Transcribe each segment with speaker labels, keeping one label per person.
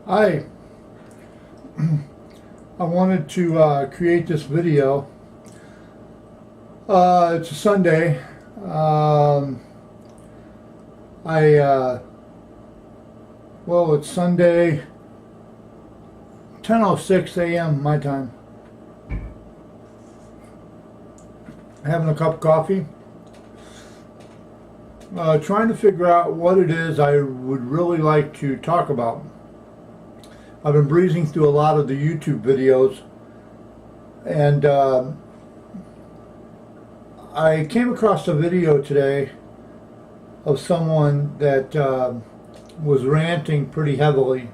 Speaker 1: Hi, I wanted to create this video. It's a Sunday. I well, it's Sunday, 10:06 a.m. my time. Having a cup of coffee. Trying to figure out what it is I would really like to talk about. I've been breezing through a lot of the YouTube videos, and I came across a video today of someone that was ranting pretty heavily.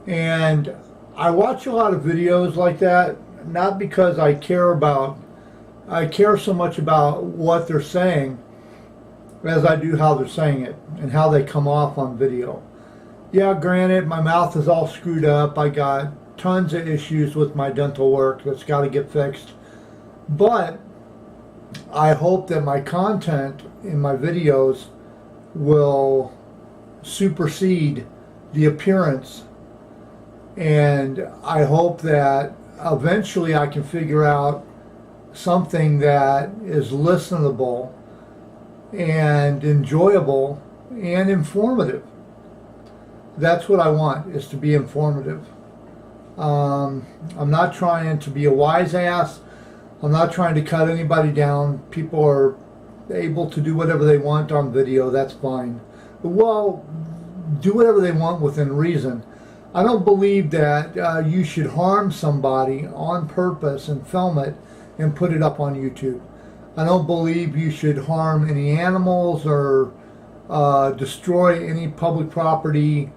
Speaker 1: And I watch a lot of videos like that, not because I care so much about what they're saying as I do how they're saying it and how they come off on video. Yeah, granted, my mouth is all screwed up. I got tons of issues with my dental work that's got to get fixed. But I hope that my content in my videos will supersede the appearance. And I hope that eventually I can figure out something that is listenable and enjoyable and informative. That's what I want, is to be informative. I'm not trying to be a wise ass. I'm not trying to cut anybody down. People are able to do whatever they want on video. That's fine. Well, do whatever they want within reason. I don't believe that you should harm somebody on purpose and film it and put it up on YouTube. I don't believe you should harm any animals or destroy any public property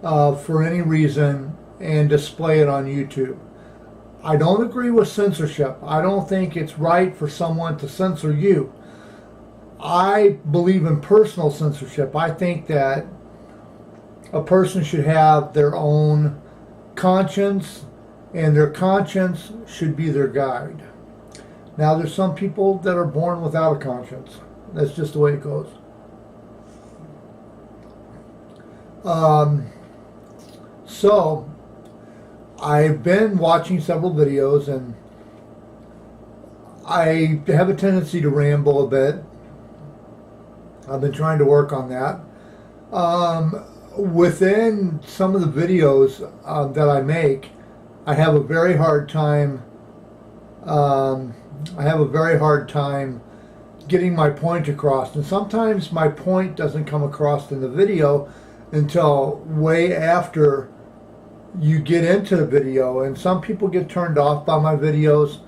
Speaker 1: for any reason and display it on YouTube. I don't agree with censorship. I don't think it's right for someone to censor you. I believe in personal censorship. I think that a person should have their own conscience, and their conscience should be their guide. Now, there's some people that are born without a conscience. That's just the way it goes. So, I've been watching several videos, and I have a tendency to ramble a bit. I've been trying to work on that. Within some of the videos that I make, I have a very hard time. Getting my point across, and sometimes my point doesn't come across in the video until way after you get into the video, and some people get turned off by my videos.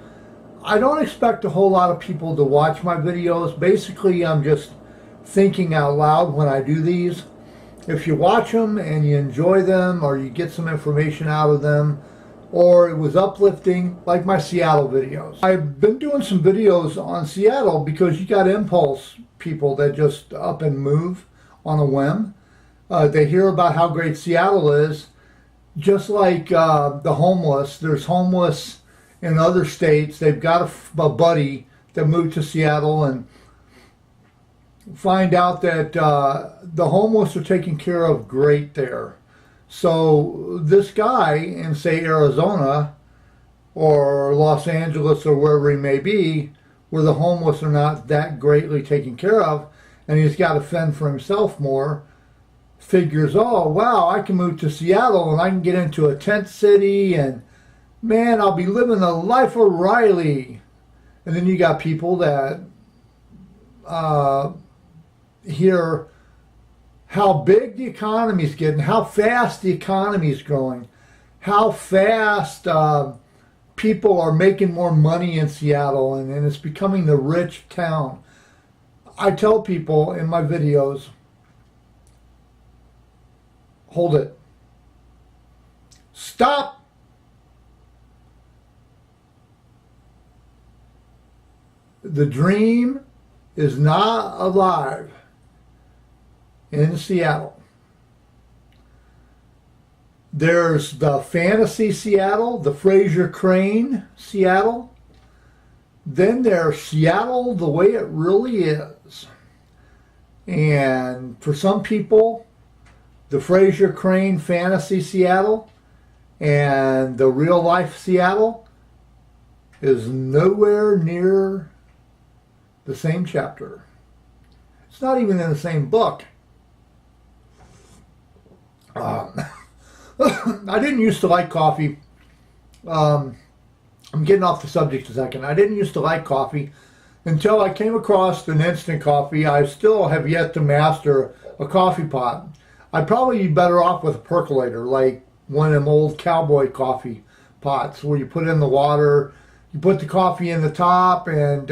Speaker 1: I don't expect a whole lot of people to watch my videos. Basically, I'm just thinking out loud when I do these. If you watch them and you enjoy them, or you get some information out of them, or it was uplifting, like my Seattle videos. I've been doing some videos on Seattle because you got impulse people that just up and move on a whim. They hear about how great Seattle is, just like the homeless. There's homeless in other states. They've got a buddy that moved to Seattle and find out that the homeless are taken care of great there. So this guy in, say, Arizona or Los Angeles or wherever he may be, where the homeless are not that greatly taken care of, and he's got to fend for himself more, figures, oh, wow, I can move to Seattle and I can get into a tent city and, man, I'll be living the life of Riley. And then you got people that hear how big the economy's getting, how fast the economy's growing, how fast people are making more money in Seattle, and it's becoming the rich town. I tell people in my videos, hold it. Stop. The dream is not alive in Seattle. There's the fantasy Seattle, the Fraser Crane Seattle. Then there's Seattle the way it really is. And for some people, the Fraser Crane fantasy Seattle and the real life Seattle is nowhere near the same chapter. It's not even in the same book. I didn't used to like coffee. I'm getting off the subject a second. I didn't used to like coffee until I came across an instant coffee. I still have yet to master a coffee pot. I'd probably be better off with a percolator, like one of them old cowboy coffee pots where you put in the water, you put the coffee in the top, and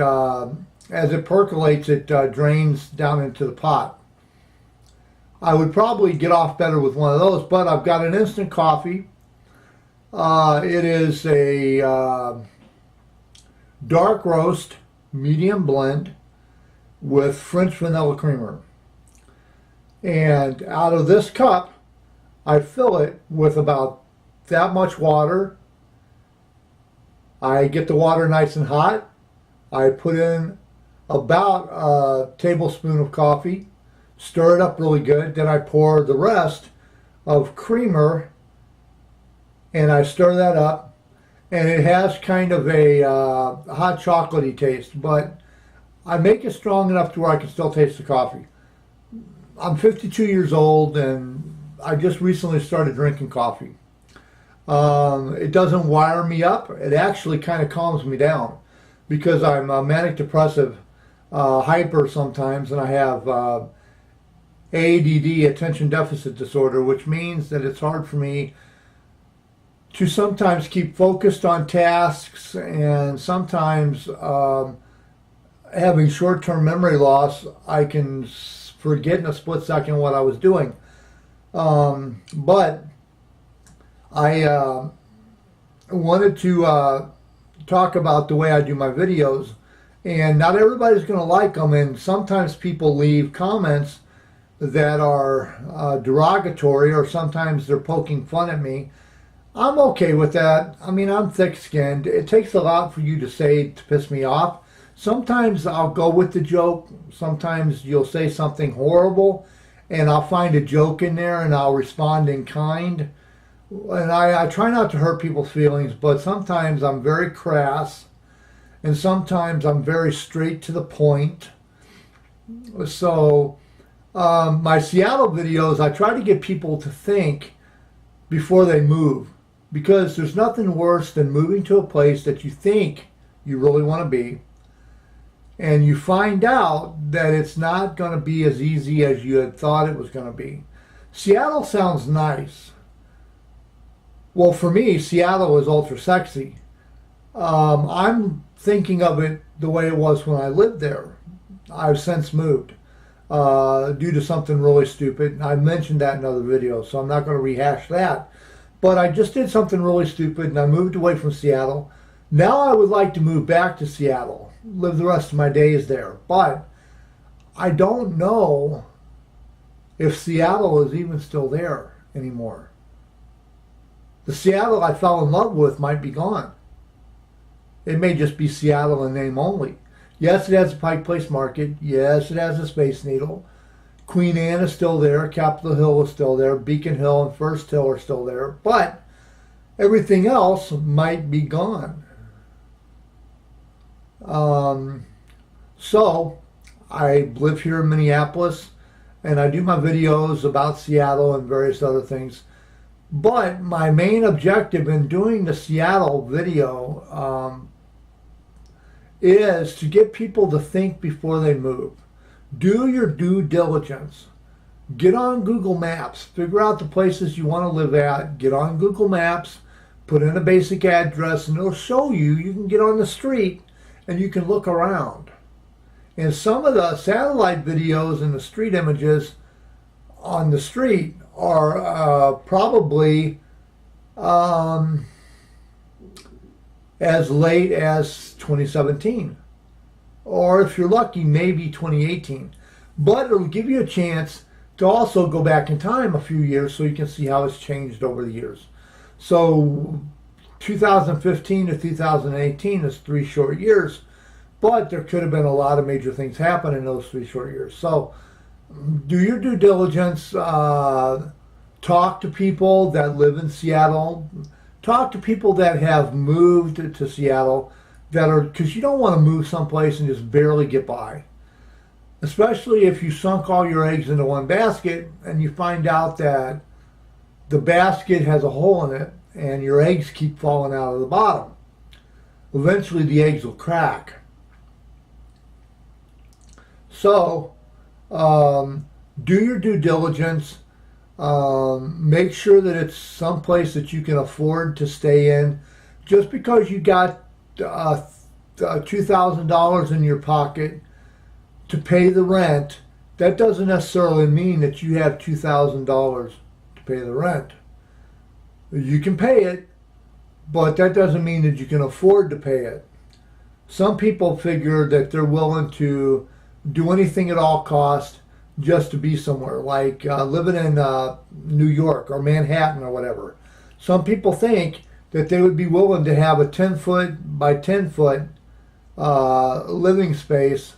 Speaker 1: as it percolates, it drains down into the pot. I would probably get off better with one of those, but I've got an instant coffee. It is a dark roast, medium blend with French vanilla creamer. And out of this cup, I fill it with about that much water. I get the water nice and hot. I put in about a tablespoon of coffee, stir it up really good. Then I pour the rest of creamer and I stir that up. And it has kind of a hot chocolatey taste, but I make it strong enough to where I can still taste the coffee. I'm 52 years old and I just recently started drinking coffee. It doesn't wire me up. It actually kind of calms me down because I'm manic depressive, hyper sometimes, and I have ADD, attention deficit disorder, which means that it's hard for me to sometimes keep focused on tasks, and sometimes having short-term memory loss, I can forget in a split second what I was doing. But I wanted to talk about the way I do my videos, and not everybody's going to like them, and sometimes people leave comments that are derogatory, or sometimes they're poking fun at me. I'm okay with that. I mean, I'm thick-skinned. It takes a lot for you to say to piss me off. Sometimes I'll go with the joke. Sometimes you'll say something horrible, and I'll find a joke in there, and I'll respond in kind. And I try not to hurt people's feelings, but sometimes I'm very crass, and sometimes I'm very straight to the point. So my Seattle videos, I try to get people to think before they move, because there's nothing worse than moving to a place that you think you really want to be, and you find out that it's not going to be as easy as you had thought it was going to be. Seattle sounds nice. Well, for me, Seattle is ultra sexy. I'm thinking of it the way it was when I lived there. I've since moved due to something really stupid. I mentioned that in other videos, so I'm not going to rehash that. But I just did something really stupid, and I moved away from Seattle. Now I would like to move back to Seattle, live the rest of my days there. But I don't know if Seattle is even still there anymore. The Seattle I fell in love with might be gone. It may just be Seattle in name only. Yes, it has a Pike Place Market. Yes, it has a Space Needle. Queen Anne is still there. Capitol Hill is still there. Beacon Hill and First Hill are still there. But everything else might be gone. So I live here in Minneapolis, and I do my videos about Seattle and various other things. But my main objective in doing the Seattle video is to get people to think before they move. Do your due diligence. Get on Google Maps. Figure out the places you want to live at. Get on Google Maps. Put in a basic address, and it'll show you. You can get on the street, and you can look around. And some of the satellite videos and the street images on the street are probably as late as 2017. Or if you're lucky, maybe 2018. But it'll give you a chance to also go back in time a few years so you can see how it's changed over the years. So 2015 to 2018 is 3 short years, but there could have been a lot of major things happen in those 3 short years. So do your due diligence. talk to people that live in Seattle. Talk to people that have moved to Seattle, that are, because you don't want to move someplace and just barely get by. Especially if you sunk all your eggs into one basket and you find out that the basket has a hole in it and your eggs keep falling out of the bottom. Eventually the eggs will crack. So, do your due diligence. Make sure that it's someplace that you can afford to stay in. Just because you got $2,000 in your pocket to pay the rent, that doesn't necessarily mean that you have $2,000 to pay the rent. You can pay it, but that doesn't mean that you can afford to pay it. Some people figure that they're willing to do anything at all cost just to be somewhere, like living in New York or Manhattan or whatever. Some people think that they would be willing to have a 10-foot by 10-foot living space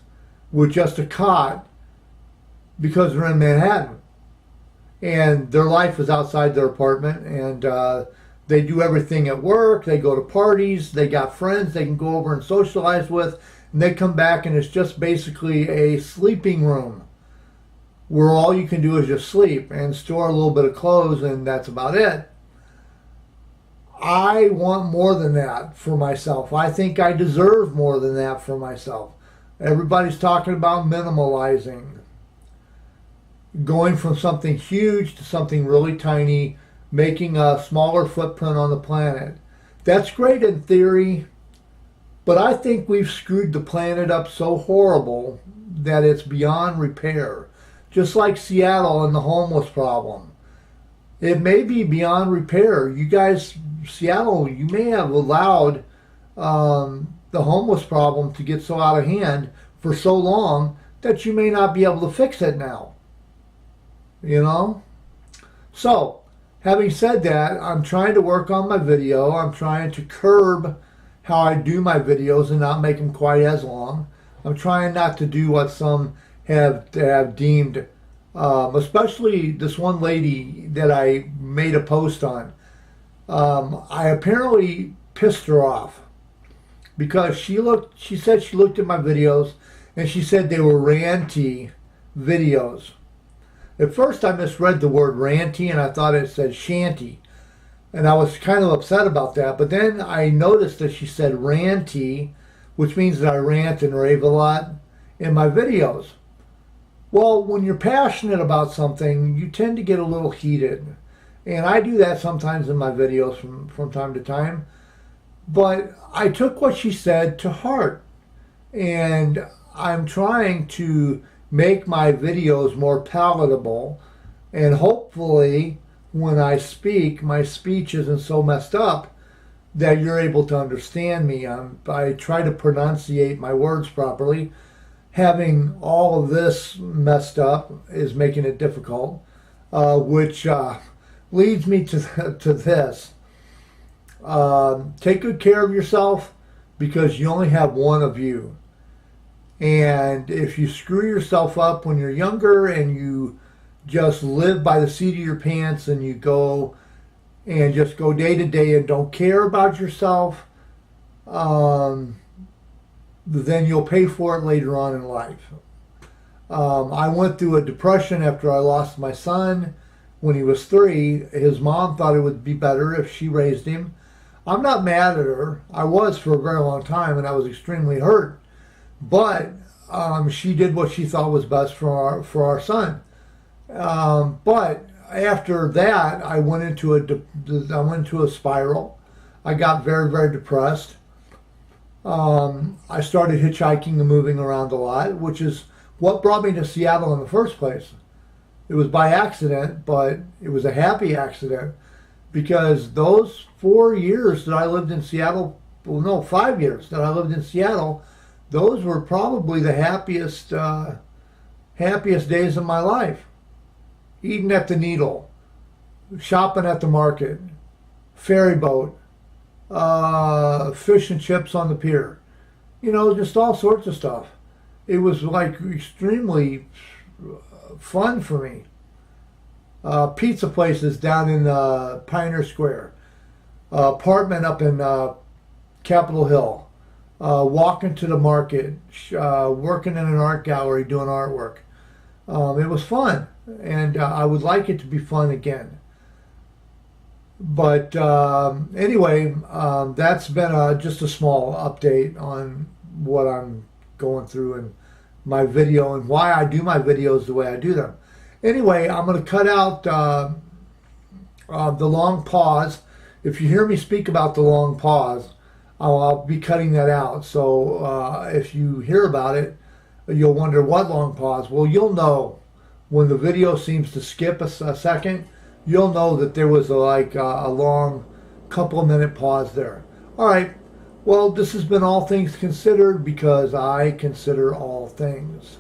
Speaker 1: with just a cot because they're in Manhattan. And their life is outside their apartment, and they do everything at work. They go to parties. They got friends they can go over and socialize with. And they come back and it's just basically a sleeping room where all you can do is just sleep and store a little bit of clothes, and that's about it. I want more than that for myself. I think I deserve more than that for myself. Everybody's talking about minimalizing. Going from something huge to something really tiny, making a smaller footprint on the planet. That's great in theory, but I think we've screwed the planet up so horrible that it's beyond repair. Just like Seattle and the homeless problem. It may be beyond repair. You guys, Seattle, you may have allowed the homeless problem to get so out of hand for so long that you may not be able to fix it now. You know? So, having said that, I'm trying to work on my video. I'm trying to curb how I do my videos and not make them quite as long. I'm trying not to do what some have deemed, especially this one lady that I made a post on. I apparently pissed her off because she said she looked at my videos and she said they were ranty videos. At first I misread the word ranty and I thought it said shanty. And I was kind of upset about that. But then I noticed that she said ranty, which means that I rant and rave a lot in my videos. Well, when you're passionate about something, you tend to get a little heated. And I do that sometimes in my videos from time to time. But I took what she said to heart. And I'm trying to make my videos more palatable. And hopefully, when I speak, my speech isn't so messed up that you're able to understand me. I try to pronunciate my words properly. Having all of this messed up is making it difficult, which leads me to this. Take good care of yourself because you only have one of you. And if you screw yourself up when you're younger and you just live by the seat of your pants and you go and just go day to day and don't care about yourself, then you'll pay for it later on in life. I went through a depression after I lost my son when he was 3. His mom thought it would be better if she raised him. I'm not mad at her. I was for a very long time and I was extremely hurt. But she did what she thought was best for our son. But after that, I went into a spiral. I got very, very depressed. I started hitchhiking and moving around a lot, which is what brought me to Seattle in the first place. It was by accident, but it was a happy accident because those 4 years that I lived in Seattle, well, no, 5 years that I lived in Seattle, those were probably the happiest days of my life. Eating at the Needle, shopping at the market, ferry boat, fish and chips on the pier. You know, just all sorts of stuff. It was like extremely fun for me. pizza places down in Pioneer Square, apartment up in Capitol Hill, walking to the market, working in an art gallery doing artwork. It was fun, and I would like it to be fun again. But anyway, that's been just a small update on what I'm going through in my video and why I do my videos the way I do them. Anyway, I'm going to cut out the long pause. If you hear me speak about the long pause, I'll be cutting that out. So if you hear about it, you'll wonder what long pause. Well, you'll know when the video seems to skip a second. You'll know that there was a long couple of minute pause there. All right. Well, this has been All Things Considered, because I consider all things.